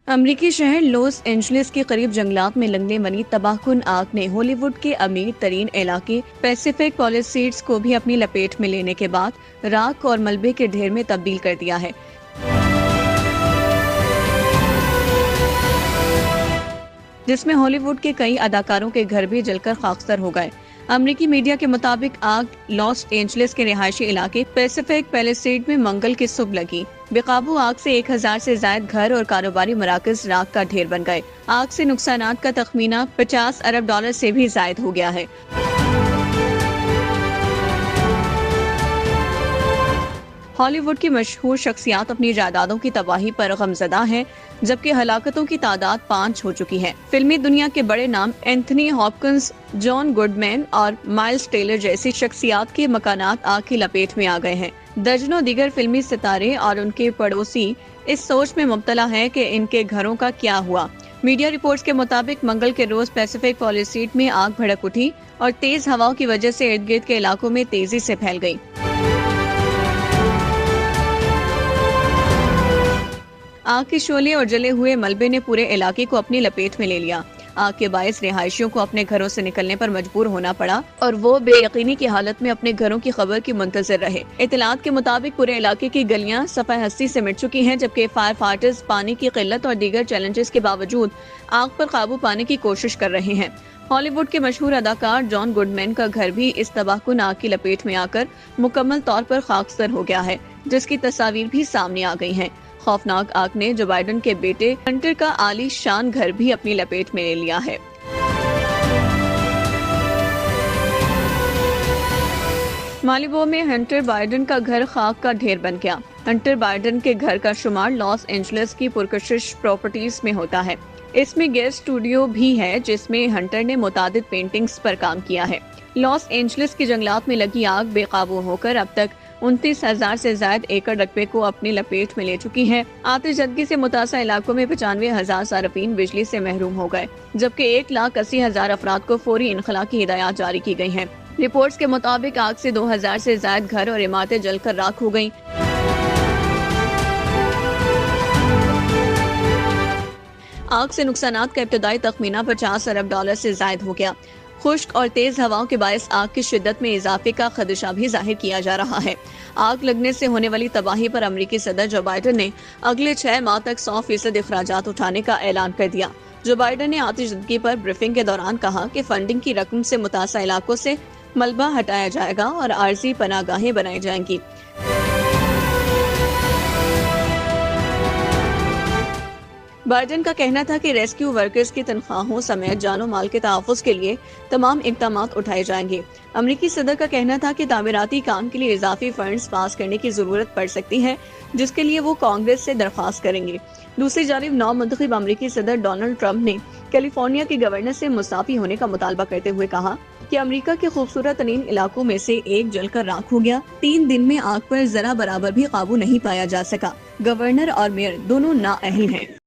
امریکی شہر Los Angeles کے قریب جنگلات میں لگنے والی تباہ کن آگ نے ہالی ووڈ کے امیر ترین علاقے پیسیفک پالیسیڈز کو بھی اپنی لپیٹ میں لینے کے بعد راکھ اور ملبے کے ڈھیر میں تبدیل کر دیا ہے، جس میں ہالی ووڈ کے کئی اداکاروں کے گھر بھی جل کر خاکستر ہو گئے۔ امریکی میڈیا کے مطابق آگ لاس اینجلس کے رہائشی علاقے پیسیفک پیلیسیڈ میں منگل کی صبح لگی۔ بے قابو آگ سے 1000 سے زائد گھر اور کاروباری مراکز راکھ کا ڈھیر بن گئے۔ آگ سے نقصانات کا تخمینہ $50 ارب سے بھی زائد ہو گیا ہے۔ ہالی ووڈ کی مشہور شخصیات اپنی جائیدادوں کی تباہی پر غمزدہ ہیں، جبکہ ہلاکتوں کی تعداد 5 ہو چکی ہے۔ فلمی دنیا کے بڑے نام اینتھنی ہاپکنس، جان گوڈمین اور مائلز ٹیلر جیسی شخصیات کے مکانات آگ کی لپیٹ میں آ گئے ہیں۔ درجنوں دیگر فلمی ستارے اور ان کے پڑوسی اس سوچ میں مبتلا ہیں کہ ان کے گھروں کا کیا ہوا۔ میڈیا رپورٹس کے مطابق منگل کے روز پیسیفک پالیسیڈ میں آگ بھڑک اٹھی اور تیز ہواؤں کی وجہ سے ارد گرد کے علاقوں میں تیزی سے پھیل گئی۔ آگ کے شعلے اور جلے ہوئے ملبے نے پورے علاقے کو اپنی لپیٹ میں لے لیا۔ آگ کے باعث رہائشیوں کو اپنے گھروں سے نکلنے پر مجبور ہونا پڑا اور وہ بے یقینی کی حالت میں اپنے گھروں کی خبر کی منتظر رہے۔ اطلاعات کے مطابق پورے علاقے کی گلیاں صفحہ ہستی سے مٹ چکی ہیں، جبکہ فائر فائٹرز پانی کی قلت اور دیگر چیلنجز کے باوجود آگ پر قابو پانے کی کوشش کر رہے ہیں۔ ہالی ووڈ کے مشہور اداکار جان گوڈمین کا گھر بھی اس تباہ کن آگ کی لپیٹ میں آ کر مکمل طور پر خاکستر ہو گیا ہے، جس کی تصاویر بھی سامنے آ گئی ہیں۔ خوفناک آگ نے جو بائیڈن کے بیٹے ہنٹر کا عالی شان گھر بھی اپنی لپیٹ میں لے لیا ہے۔ مالیبو میں ہنٹر بائیڈن کا گھر خاک کا ڈھیر بن گیا۔ ہنٹر بائیڈن کے گھر کا شمار لاس اینجلس کی پرکشش پراپرٹیز میں ہوتا ہے۔ اس میں گیس اسٹوڈیو بھی ہے، جس میں ہنٹر نے متعدد پینٹنگز پر کام کیا ہے۔ لاس اینجلس کے جنگلات میں لگی آگ بے قابو ہو کر اب تک 29,000 سے زائد ایکڑ رقبے کو اپنی لپیٹ میں لے چکی ہے۔ آتش زدگی سے متاثرہ علاقوں میں 95,000 صارفین بجلی سے محروم ہو گئے، جبکہ 1,80,000 افراد کو فوری انخلاء کی ہدایات جاری کی گئی ہیں۔ رپورٹس کے مطابق آگ سے 2,000 سے زائد گھر اور عمارتیں جل کر راکھ ہو گئیں۔ آگ سے نقصانات کا ابتدائی تخمینہ $50 ارب سے زائد ہو گیا۔ خشک اور تیز ہواؤں کے باعث آگ کی شدت میں اضافے کا خدشہ بھی ظاہر کیا جا رہا ہے۔ آگ لگنے سے ہونے والی تباہی پر امریکی صدر جو بائیڈن نے اگلے 6 ماہ تک 100% اخراجات اٹھانے کا اعلان کر دیا۔ جو بائیڈن نے آتش زدگی پر بریفنگ کے دوران کہا کہ فنڈنگ کی رقم سے متاثرہ علاقوں سے ملبہ ہٹایا جائے گا اور عارضی پناہ گاہیں بنائی جائیں گی۔ بائیڈن کا کہنا تھا کہ ریسکیو ورکرز کی تنخواہوں سمیت جان و مال کے تحفظ کے لیے تمام اقدامات اٹھائے جائیں گے۔ امریکی صدر کا کہنا تھا کہ تعمیراتی کام کے لیے اضافی فنڈز پاس کرنے کی ضرورت پڑ سکتی ہے، جس کے لیے وہ کانگریس سے درخواست کریں گے۔ دوسری جانب نو منتخب امریکی صدر ڈونلڈ ٹرمپ نے کیلیفورنیا کے گورنر سے مستعفی ہونے کا مطالبہ کرتے ہوئے کہا کہ امریکہ کے خوبصورت ترین علاقوں میں سے ایک جل کر راکھ ہو گیا۔ 3 دن میں آگ پر ذرا برابر بھی قابو نہیں پایا جا سکا۔ گورنر اور میئر دونوں نااہل ہیں۔